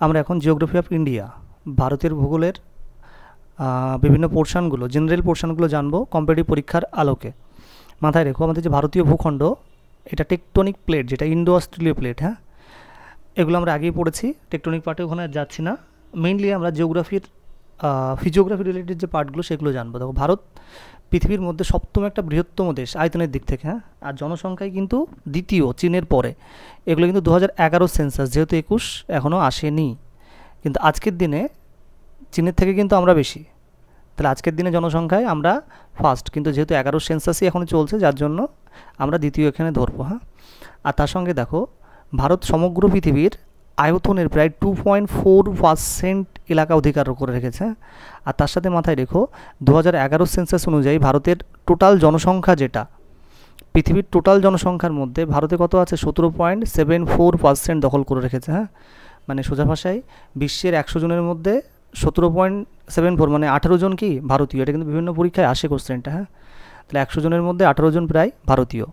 আমরা এখন geography of India ভারতের ভূগোলের বিভিন্ন পোর্শনগুলো জেনারেল পোর্শনগুলো জানবো কম্পিটিটিভ পরীক্ষার আলোকে। মাথায় রেখো আমাদের যে ভারতীয় ভূখণ্ড এটা টেকটনিক প্লেট, যেটা ইন্ডো অস্ট্রেলীয় প্লেট, হ্যাঁ এগুলো আমরা আগেই পড়েছি, টেকটনিক পার্টে ওখানে যাচ্ছি না। মেইনলি আমরা জিওগ্রাফির ফিজিওগ্রাফি রিলেটেড যে পার্টগুলো সেগুলো জানবো। দেখো ভারত পৃথিবীর মধ্যে সপ্তম একটা বৃহত্তম দেশ আয়তনের দিক থেকে, হ্যাঁ, আর জনসংখ্যায় কিন্তু দ্বিতীয় চীনের পরে। এগুলো কিন্তু 2011 সেন্সাস, যেহেতু 21 এখনও আসেনি, কিন্তু আজকের দিনে চীনের থেকে কিন্তু আমরা বেশি। তাহলে আজকের দিনে জনসংখ্যায় আমরা ফার্স্ট, কিন্তু যেহেতু 11 সেন্সাসই এখনও চলছে যার জন্য আমরা দ্বিতীয় এখানে ধরবো, হ্যাঁ। আর তার সঙ্গে দেখো ভারত সমগ্র পৃথিবীর আয়তনের প্রায় 2.4% এলাকা অধিকার করে রেখেছে। আর তার সাথে মাথায় রেখো 2011 সেন্সাস অনুযায়ী ভারতের টোটাল জনসংখ্যা, যেটা পৃথিবীর টোটাল জনসংখ্যার মধ্যে ভারতে কত আছে, 17.74% দখল করে রেখেছে, হ্যাঁ। মানে সোজা ভাষায় বিশ্বের 100 জনের মধ্যে 17.74 মানে 18 জন কি ভারতীয়। এটা কিন্তু বিভিন্ন পরীক্ষায় আসে কোশ্চেনটা, হ্যাঁ। তাহলে 100 জনের মধ্যে 18 জন প্রায় ভারতীয়।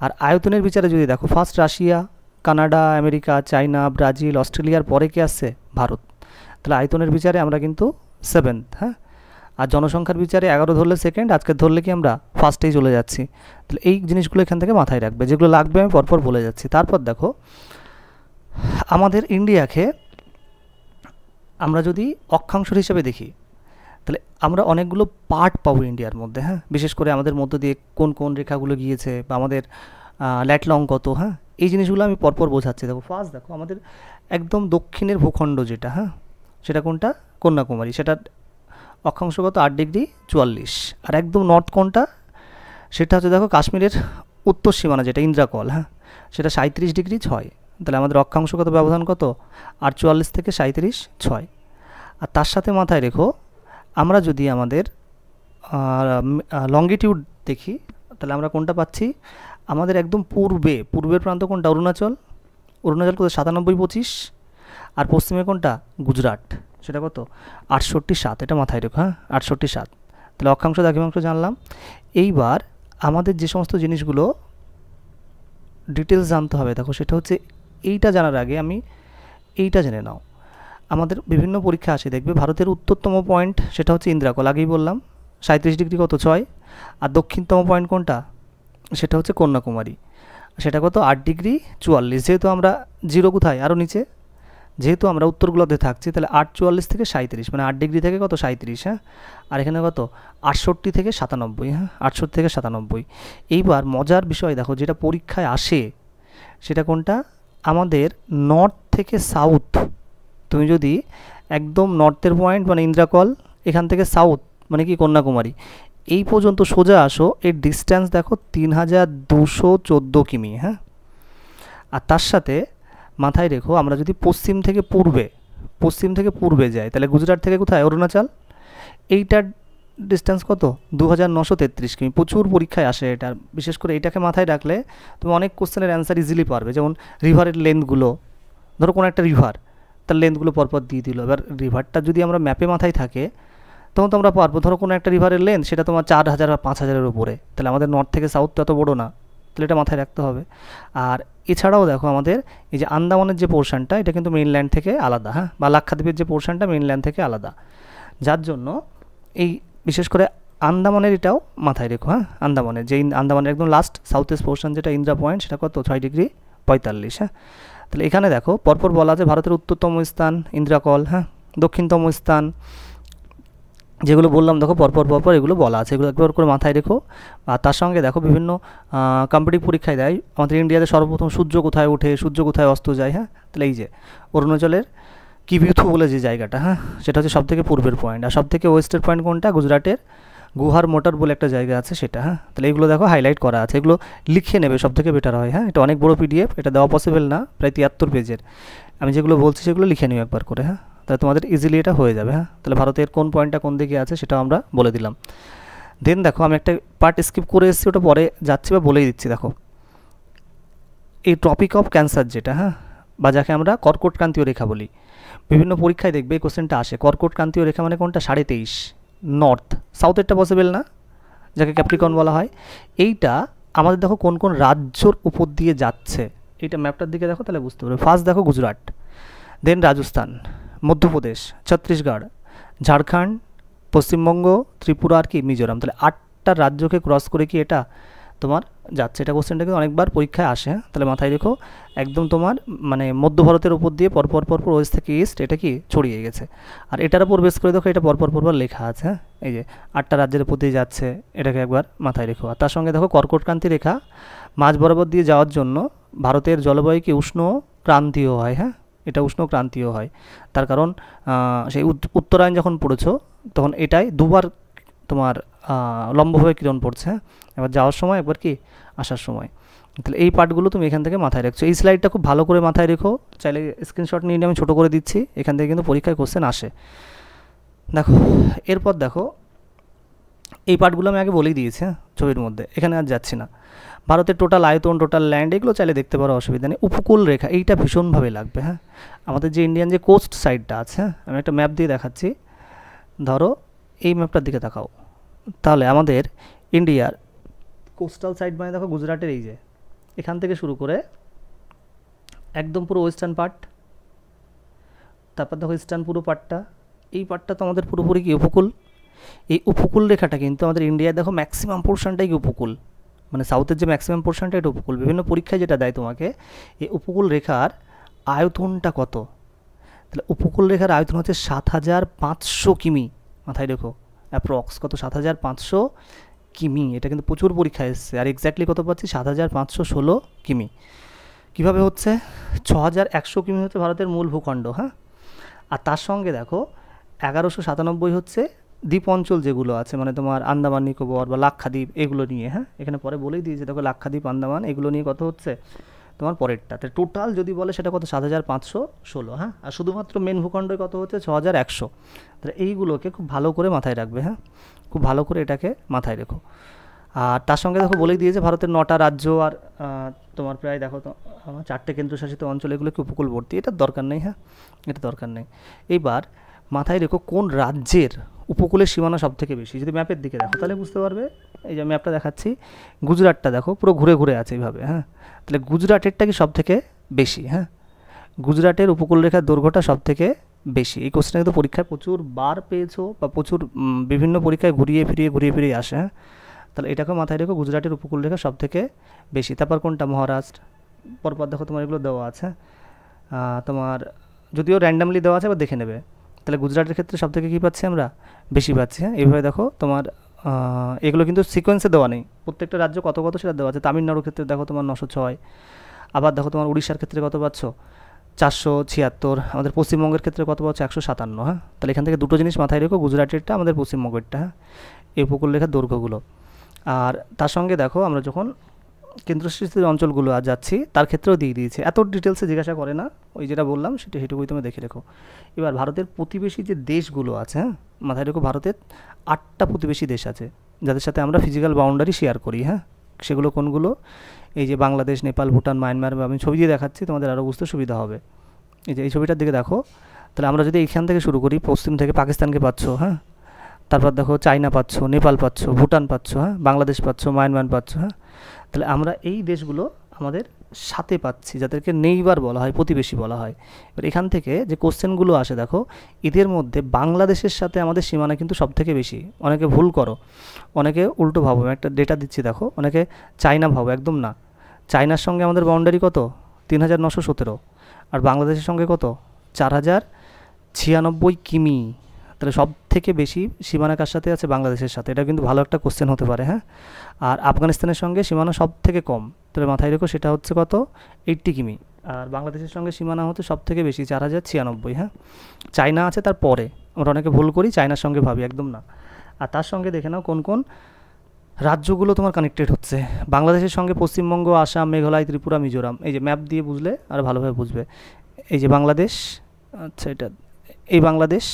আর আয়তনের বিচারে যদি দেখো first Russia, Canada, America, China, Brazil, অস্ট্রেলিয়ার পরে কে আসছে, ভারত। তাহলে আয়তনের বিচারে আমরা কিন্তু 7th, হ্যাঁ। আর জনসংখ্যার বিচারে 11 ধরলে সেকেন্ড, আজকে ধরলে কি আমরা ফার্স্টেই চলে যাচ্ছি। তাহলে এই জিনিসগুলো এখান থেকে মাথায় রাখবে, যেগুলো লাগবে আমি পরপর বলে যাচ্ছি। তারপর দেখো আমাদের ইন্ডিয়াকে আমরা যদি অক্ষাংশ হিসেবে দেখি তাহলে আমরা অনেকগুলো পার্ট পাবো ইন্ডিয়ার মধ্যে, হ্যাঁ। বিশেষ করে আমাদের মধ্য দিয়ে কোন কোন রেখাগুলো গিয়েছে বা আমাদের ল্যাট লং কত, হ্যাঁ, এই জিনিসগুলো আমি পরপর বোঝাচ্ছি। দেখো ফার্স্ট দেখো আমাদের একদম দক্ষিণের ভূখণ্ড যেটা, হ্যাঁ, সেটা কোনটা, কন্যাকুমারী, সেটা অক্ষাংশগত 8°44। আর একদম নর্থ কোনটা, সেটা হচ্ছে দেখো কাশ্মীরের উত্তর সীমানা যেটা ইন্দ্রাকল, হ্যাঁ, সেটা 37°6। তাহলে আমাদের অক্ষাংশগত ব্যবধান কত, 48 থেকে 37.6। আর তার সাথে মাথায় রেখো আমরা যদি আমাদের লঙ্গিটিউড দেখি তাহলে আমরা কোনটা পাচ্ছি, আমাদের একদম পূর্বের প্রান্ত কোনটা, অরুণাচল কত 97.25। আর পশ্চিমে কোনটা, গুজরাট, সেটা কত 68.7। এটা মাথায় রেখো, হ্যাঁ, 68.7। তাহলে অক্ষাংশ দ্রাঘিমাংশ জানলাম। এইবার আমাদের যে সমস্ত জিনিসগুলো ডিটেলস জানতে হবে, দেখো সেটা হচ্ছে এইটা জানার আগে আমি এইটা জেনে নাও। আমাদের বিভিন্ন পরীক্ষা আসে দেখবে ভারতের উত্তরতম পয়েন্ট সেটা হচ্ছে ইন্দ্রাকল, আগেই বললাম 37°6। আর দক্ষিণতম পয়েন্ট কোনটা, সেটা হচ্ছে কন্যাকুমারী, সেটা কত 8°44। যেহেতু আমরা জিরো কোথায়, আরও নিচে, যেহেতু আমরা উত্তরগুলোতে থাকছি তাহলে 8.44 থেকে 37 মানে 8° থেকে কত 37, হ্যাঁ। আর এখানে কত 68 থেকে 97, হ্যাঁ, 68 থেকে 97। এইবার মজার বিষয় দেখো যেটা পরীক্ষায় আসে সেটা কোনটা, আমাদের নর্থ থেকে সাউথ, তুমি যদি একদম নর্থের পয়েন্ট মানে ইন্দ্রাকল, এখান থেকে সাউথ মানে কি কন্যাকুমারী, এই পর্যন্ত সোজা আসো, এর ডিস্ট্যান্স দেখো 3214 কিমি, হ্যাঁ। আর তার সাথে মাথায় রেখো আমরা যদি পশ্চিম থেকে পূর্বে যাই তাহলে গুজরাট থেকে কোথায়, অরুণাচল, এইটার ডিস্ট্যান্স কত 2933 কিমি। প্রচুর পরীক্ষায় আসে এটা, বিশেষ করে এইটাকে মাথায় রাখলে তুমি অনেক কোশ্চেনের অ্যান্সার ইজিলি পারবে। যেমন রিভারের লেন্থগুলো, ধরো কোনো একটা রিভার, তার লেন্থগুলো পরপর দিয়ে দিল। এবার রিভারটা যদি আমরা ম্যাপে মাথায় থাকে তখন তো আমরা পারবো, ধরো কোনো একটা রিভারের লেন্থ সেটা তোমার 4000 বা 5000-এর উপরে, তাহলে আমাদের নর্থ থেকে সাউথ তো এত বড়ো না, তাহলে এটা মাথায় রাখতে হবে। আর এছাড়াও দেখো আমাদের এই যে আন্দামানের যে পোর্শনটা এটা কিন্তু মেইনল্যান্ড থেকে আলাদা, হ্যাঁ, বা লাক্ষাদ্বীপের যে পোর্শনটা মেইনল্যান্ড থেকে আলাদা, যার জন্য এই বিশেষ করে আন্দামানের এটাও মাথায় রেখো, হ্যাঁ। আন্দামানের একদম লাস্ট সাউথ ইস্ট পোর্শন যেটা ইন্দ্রা পয়েন্ট সেটা কত 6°45, হ্যাঁ। তাহলে এখানে দেখো পরপর বলা আছে ভারতের উত্তরতম স্থান ইন্দ্রাকল, হ্যাঁ, দক্ষিণতম স্থান যেগুলো বললাম দেখো পরপর এগুলো বলা আছে, এগুলো একবার করে মাথায় রেখো। আর তার সঙ্গে দেখো বিভিন্ন কম্পিটিটিভ পরীক্ষায় দেয় আমাদের ইন্ডিয়াতে সর্বপ্রথম সূর্য কোথায় ওঠে, সূর্য কোথায় অস্ত যায়, হ্যাঁ। তাহলে এই যে অরুণাচলের কিবিথু বলে যে জায়গাটা, হ্যাঁ, সেটা হচ্ছে সবথেকে পূর্বের পয়েন্ট। আর সবথেকে ওয়েস্টের পয়েন্ট কোনটা, গুজরাটের গুহার মোটর বলে একটা জায়গা আছে সেটা, হ্যাঁ। তাহলে এগুলো দেখো হাইলাইট করা আছে, এগুলো লিখে নেবে সবথেকে বেটার হয়, হ্যাঁ। এটা অনেক বড় পিডিএফ, এটা দেওয়া পসিবল না, প্রায় 73 পেজের। আমি যেগুলো বলছি সেগুলো লিখে নিও একবার করে, হ্যাঁ, তাহলে তোমাদের ইজিলি এটা হয়ে যাবে, হ্যাঁ। তাহলে ভারতের কোন পয়েন্টটা কোন দিকে আছে সেটাও আমরা বলে দিলাম। দেন দেখো আমি একটা পার্ট স্কিপ করে এসেছি, ওটা পরে যাচ্ছি বা বলেই দিচ্ছি। দেখো এই টপিক অফ ক্যান্সার যেটা, হ্যাঁ, বা যাকে আমরা কর্কটক্রান্তীয় রেখা বলি, বিভিন্ন পরীক্ষায় দেখবে এই কোশ্চেনটা আসে। কর্কটক্রান্তীয় রেখা মানে কোনটা, 23.5 নর্থ, সাউথেরটা পসিবল না, যাকে ক্যাপ্রিকন বলা হয়। এইটা আমাদের দেখো কোন কোন রাজ্যর উপর দিয়ে যাচ্ছে, এইটা ম্যাপটার দিকে দেখো তাহলে বুঝতে পারবে। ফার্স্ট দেখো গুজরাট, দেন রাজস্থান, মধ্যপ্রদেশ, ছত্তিশগড়, ঝাড়খণ্ড, পশ্চিমবঙ্গ, ত্রিপুরা আর কি মিজোরাম। তাহলে 8টা রাজ্যকে ক্রস করে কি এটা তোমার যাচ্ছে। এটা কোশ্চেনটা কিন্তু অনেকবার পরীক্ষায় আসে। তাহলে মাথায় রেখো, একদম তোমার মানে মধ্য ভারতের উপর দিয়ে পরপর পরপর ওয়েস্ট থেকে ইস্ট এটা কি ছড়িয়ে গেছে। আর এটার উপর বেস করে দেখো এটা পরপর পরপর লেখা আছে, হ্যাঁ, এই যে 8টা রাজ্যের উপর দিয়ে যাচ্ছে, এটাকে একবার মাথায় রেখো। আর তার সঙ্গে দেখো কর্কটক্রান্তি রেখা মাঝ বরাবর দিয়ে যাওয়ার জন্য ভারতের জলবায়ু কি উষ্ণ ক্রান্তীয় হয়, হ্যাঁ, এটা উষ্ণ ক্রান্তীয় হয়। তার কারণ সেই উত্তরায়ণ যখন পড়েছো তখন এটাই দুবার তোমার লম্বভাবে কিরণ পড়ছে, হ্যাঁ, এবার যাওয়ার সময় একবার কি আসার সময়। তাহলে এই পার্টগুলো তুমি এখান থেকে মাথায় রাখছো। এই স্লাইডটা খুব ভালো করে মাথায় রেখো, চাইলে স্ক্রিনশট নিয়ে আমি ছোটো করে দিচ্ছি, এখান থেকে কিন্তু পরীক্ষায় কোশ্চেন আসে। দেখো এরপর দেখো এই পার্টগুলো আমি আগে বলেই দিয়েছি, হ্যাঁ, ছবির মধ্যে, এখানে আর যাচ্ছি না। ভারতের টোটাল আয়তন, টোটাল ল্যান্ড, এগুলো চাইলে দেখতে পারো, অসুবিধা নেই। উপকূল রেখা এইটা ভীষণভাবে লাগবে, হ্যাঁ, আমাদের যে ইন্ডিয়ান যে কোস্ট সাইডটা আছে, হ্যাঁ, আমি একটা ম্যাপ দিয়ে দেখাচ্ছি। ধরো এই ম্যাপটার দিকে তাকাও, তাহলে আমাদের ইন্ডিয়ার কোস্টাল সাইড মানে দেখো গুজরাটের এই যে এখান থেকে শুরু করে একদম পুরো ওয়েস্টার্ন পার্ট, তারপর দেখো ইস্টার্ন পুরো পার্টটা, এই পার্টটা তো আমাদের পুরোপুরি কি উপকূল। এই উপকূল রেখাটা কিন্তু আমাদের ইন্ডিয়ায় দেখো ম্যাক্সিমাম পোর্শনটাই কি উপকূল, মানে সাউথের যে ম্যাক্সিমাম পোর্শনটা এটা উপকূল। বিভিন্ন পরীক্ষায় যেটা দেয় তোমাকে, এই উপকূল রেখার আয়তনটা কত, তাহলে উপকূল রেখার আয়তন হচ্ছে 7500 কিমি, মাথায় রেখো, অ্যাপ্রক্স কত, 7500 কিমি। এটা কিন্তু প্রচুর পরীক্ষায় এসছে। আর এক্স্যাক্টলি কত পাচ্ছি, 7516 কিমি। কীভাবে হচ্ছে, 6100 কিমি হচ্ছে ভারতের মূল ভূখণ্ড, হ্যাঁ, আর তার সঙ্গে দেখো 1197 হচ্ছে দ্বীপ অঞ্চল যেগুলো আছে, মানে তোমার আন্দামান নিকোবর বা লাক্ষাদ্বীপ এগুলো নিয়ে, হ্যাঁ, এখানে পরে বলেই দিয়েছে দেখো লাক্ষাদ্বীপ আন্দামান এগুলো নিয়ে কত হচ্ছে তোমার পরেরটা। তাহলে টোটাল যদি বলে সেটা কত, 7516, হ্যাঁ, আর শুধুমাত্র মেন ভূখণ্ডে কত হচ্ছে 6100। তাহলে এইগুলোকে খুব ভালো করে মাথায় রাখবে, হ্যাঁ, খুব ভালো করে এটাকে মাথায় রেখো। আর তার সঙ্গে দেখো বলেই দিয়েছে ভারতের 9টা রাজ্য আর তোমার প্রায় দেখো তো 4টে কেন্দ্রশাসিত অঞ্চল, এগুলো কি উপকূলবর্তী, এটার দরকার নেই, হ্যাঁ, এটা দরকার নেই। এইবার মাথায় রেখো কোন রাজ্যের উপকূলের সীমানা সব থেকে বেশি। যদি ম্যাপের দিকে দেখো তাহলে বুঝতে পারবে, এই যে ম্যাপটা দেখাচ্ছি, গুজরাটটা দেখো পুরো ঘুরে ঘুরে আছে এইভাবে, হ্যাঁ, তাহলে গুজরাটেরটা কি সব থেকে বেশি, হ্যাঁ, গুজরাটের উপকূল রেখার দৈর্ঘ্যটা সব থেকে বেশি। এই কোশ্চেনটা কিন্তু পরীক্ষায় প্রচুর বার পেয়েছো বা প্রচুর বিভিন্ন পরীক্ষায় ঘুরিয়ে ফিরিয়ে আসে, হ্যাঁ, তাহলে এটাকে মাথায় রেখো, গুজরাটের উপকূল রেখা সব থেকে বেশি। তারপর কোনটা, মহারাষ্ট্র, পরপর দেখো তোমার এগুলো দেওয়া আছে, তোমার যদিও র্যান্ডামলি দেওয়া আছে, এবার দেখে নেবে। তাহলে গুজরাটের ক্ষেত্রে সব থেকে কী পাচ্ছি আমরা, বেশি পাচ্ছি, হ্যাঁ, এইভাবে দেখো তোমার এগুলো কিন্তু সিকোয়েন্সে দেওয়া নেই, প্রত্যেকটা রাজ্য কত কত সেটা দেওয়া আছে। তামিলনাড়ুর ক্ষেত্রে দেখো তোমার 906, আবার দেখো তোমার উড়িষ্যার ক্ষেত্রে কত পাচ্ছ 476, আমাদের পশ্চিমবঙ্গের ক্ষেত্রে কত পাচ্ছ 157, হ্যাঁ, তাহলে এখান থেকে দুটো জিনিস মাথায় রেখো, গুজরাটেরটা আমাদের পশ্চিমবঙ্গেরটা, হ্যাঁ, এই উপকূল রেখার দৈর্ঘ্যগুলো। আর তার সঙ্গে দেখো আমরা যখন কেন্দ্রশাসিত অঞ্চলগুলো আর যাচ্ছি তার ক্ষেত্রেও দিয়ে দিয়েছে, এত ডিটেলসে জিজ্ঞাসা করে না, ওই যেটা বললাম সেটুকুই তুমি দেখে রেখো। এবার ভারতের প্রতিবেশী যে দেশগুলো আছে, হ্যাঁ, মাথায় রেখো, ভারতের 8টা প্রতিবেশী দেশ আছে যাদের সাথে আমরা ফিজিক্যাল বাউন্ডারি শেয়ার করি, হ্যাঁ, সেগুলো কোনগুলো, এই যে বাংলাদেশ, নেপাল, ভুটান, মায়ানমার, আমি ছবি দিয়ে দেখাচ্ছি তোমাদের আরও বুঝতে সুবিধা হবে। এই যে এই ছবিটার দিকে দেখো, তাহলে আমরা যদি এইখান থেকে শুরু করি, পশ্চিম থেকে পাকিস্তানকে পাচ্ছ, হ্যাঁ, তারপর দেখো চায়না পাচ্ছ, নেপাল পাচ্ছ, ভুটান পাচ্ছ, হ্যাঁ, বাংলাদেশ পাচ্ছ, মায়ানমার পাচ্ছ, হ্যাঁ, তাহলে আমরা এই দেশগুলো আমাদের সাথে পাচ্ছি, যাদেরকে নেইবার বলা হয়, প্রতিবেশী বলা হয়। এবার এখান থেকে যে কোশ্চেনগুলো আসে দেখো, এদের মধ্যে বাংলাদেশের সাথে আমাদের সীমানা কিন্তু সব থেকে বেশি। অনেকে ভুল করো, অনেকে উল্টো ভাবো, আমি একটা ডেটা দিচ্ছি দেখো, অনেকে চায়না ভাবো, একদম না। চায়নার সঙ্গে আমাদের বাউন্ডারি কত, 3917, আর বাংলাদেশের সঙ্গে কত 4096 কিমি। তাহলে সব থেকে বেশি সীমানা কার সাথে আছে, বাংলাদেশের সাথে। এটা কিন্তু ভালো একটা কোশ্চেন হতে পারে, হ্যাঁ। আর আফগানিস্তানের সঙ্গে সীমানা সব থেকে কম, তাহলে মাথায় রেখো সেটা হচ্ছে কত, 80 কিমি। আর বাংলাদেশের সঙ্গে সীমানা হচ্ছে সব থেকে বেশি, 4096, হ্যাঁ। চায়না আছে তার পরে, আমরা অনেকে ভুল করি, চায়নার সঙ্গে ভাবি, একদম না। আর তার সঙ্গে দেখে নাও কোন কোন রাজ্যগুলো তোমার কানেক্টেড হচ্ছে বাংলাদেশের সঙ্গে, পশ্চিমবঙ্গ, আসাম, মেঘালয়, ত্রিপুরা, মিজোরাম। এই যে ম্যাপ দিয়ে বুঝলে আর ভালোভাবে বুঝবে, এই যে বাংলাদেশ, আচ্ছা এটা এই বাংলাদেশ,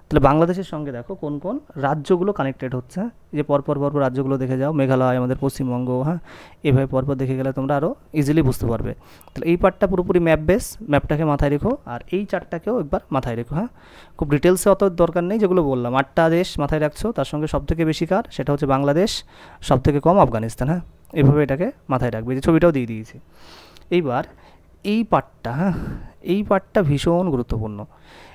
তাহলে বাংলাদেশের সঙ্গে দেখো কোন কোন রাজ্যগুলো কানেক্টেড হচ্ছে, এই যে পরপর রাজ্যগুলো দেখে যাও, মেঘালয়, আমাদের পশ্চিমবঙ্গ, হ্যাঁ, এভাবে পরপর দেখে গেলে তোমরা আরও ইজিলি বুঝতে পারবে। তাহলে এই পার্টটা পুরোপুরি ম্যাপ বেস, ম্যাপটাকে মাথায় রেখো, আর এই চারটাকেও একবার মাথায় রেখো, হ্যাঁ, খুব ডিটেলসে অত দরকার নেই, যেগুলো বললাম 8টা দেশ মাথায় রাখছো, তার সঙ্গে সবথেকে বেশি কার, সেটা হচ্ছে বাংলাদেশ, সবথেকে কম আফগানিস্তান, হ্যাঁ, এভাবে এটাকে মাথায় রাখবে। যে ছবিটাও দিয়ে দিয়েছি। এইবার এই পার্টটা, হ্যাঁ, এই পার্টটা ভীষণ গুরুত্বপূর্ণ।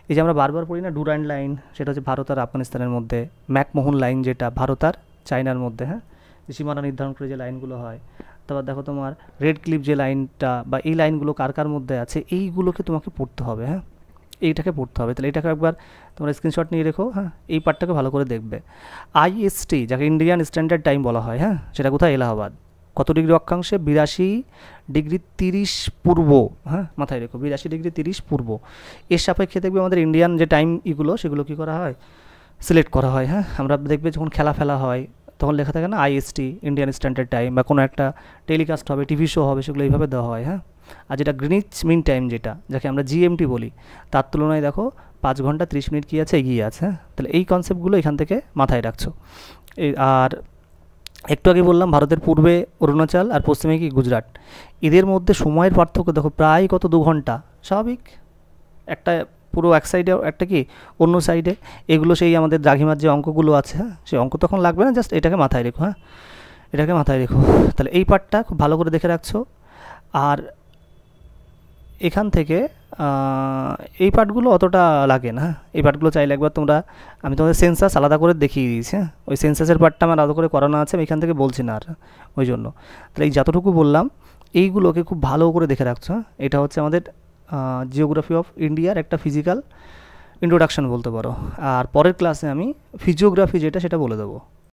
এই যে আমরা বারবার পড়ি না ডুরান্ড লাইন, সেটা হচ্ছে ভারত আর আফগানিস্তানের মধ্যে, ম্যাকমোহন লাইন যেটা ভারত আর চায়নার মধ্যে, হ্যাঁ, যে সীমানা নির্ধারণ করে যে লাইনগুলো হয়। তারপর দেখো তোমার রেড ক্লিফ যে লাইনটা বা এই লাইনগুলো কার কার মধ্যে আছে, এইগুলোকে তোমাকে পড়তে হবে, হ্যাঁ, এইটাকে পড়তে হবে। তাহলে এটাকে একবার তোমরা স্ক্রিনশট নিয়ে রেখো, হ্যাঁ, এই পার্টটাকে ভালো করে দেখবে। আইএসটি যাকে ইন্ডিয়ান স্ট্যান্ডার্ড টাইম বলা হয়, হ্যাঁ, সেটা কোথায়? এলাহাবাদ। কত ডিগ্রি অক্ষাংশে? 82°30' হ্যাঁ, মাথায় রেখো 82°30' এর সাপেক্ষে দেখবে আমাদের ইন্ডিয়ান যে টাইম এগুলো সেগুলো কী করা হয়? সিলেক্ট করা হয়, হ্যাঁ। আমরা দেখবে যখন খেলা ফেলা হয় তখন লেখা থাকে না আইএসটি, ইন্ডিয়ান স্ট্যান্ডার্ড টাইম, বা কোনো একটা টেলিকাস্ট হবে, টিভি শো হবে, সেগুলো এইভাবে দেওয়া হয়, হ্যাঁ। আর যেটা গ্রিনিচ মিন টাইম, যেটা যাকে আমরা জিএমটি বলি, তার তুলনায় দেখো 5 ঘন্টা 30 মিনিট কী আছে? এগিয়ে আছে, হ্যাঁ। তাহলে এই কনসেপ্টগুলো এখান থেকে মাথায় রাখছো। আর একটু আগে বললাম ভারতের পূর্বে অরুণাচল আর পশ্চিমে কি? গুজরাট। এদের মধ্যে সময়ের পার্থক্য দেখো প্রায় কত? 2 ঘন্টা। স্বাভাবিক, একটা পুরো এক সাইডে, একটা কি অন্য সাইডে। এগুলো সেই আমাদের দ্রাঘিমার যে অঙ্কগুলো আছে, হ্যাঁ, সেই অঙ্ক তখন লাগবে না, জাস্ট এটাকে মাথায় রেখো, হ্যাঁ, এটাকে মাথায় রেখো। তাহলে এই পার্টটা খুব ভালো করে দেখে রাখছো। আর এখান থেকে এই পার্টগুলো অতটা লাগে না, এই পার্টগুলো চাইলে একবার তোমরা, আমি তোমাদের সেন্সাস আলাদা করে দেখিয়ে দিয়েছি, হ্যাঁ, ওই সেন্সাসের পার্টটা আমার আলাদা করে করানো আছে, আমি এখান থেকে বলছি না আর, ওই জন্য। তাহলে এই যতটুকু বললাম এইগুলোকে খুব ভালো করে দেখে রাখছো, হ্যাঁ। এটা হচ্ছে আমাদের জিওগ্রাফি অফ ইন্ডিয়ার একটা ফিজিক্যাল ইন্ট্রোডাকশান বলতে পারো। আর পরের ক্লাসে আমি ফিজিওগ্রাফি যেটা সেটা বলে দেবো।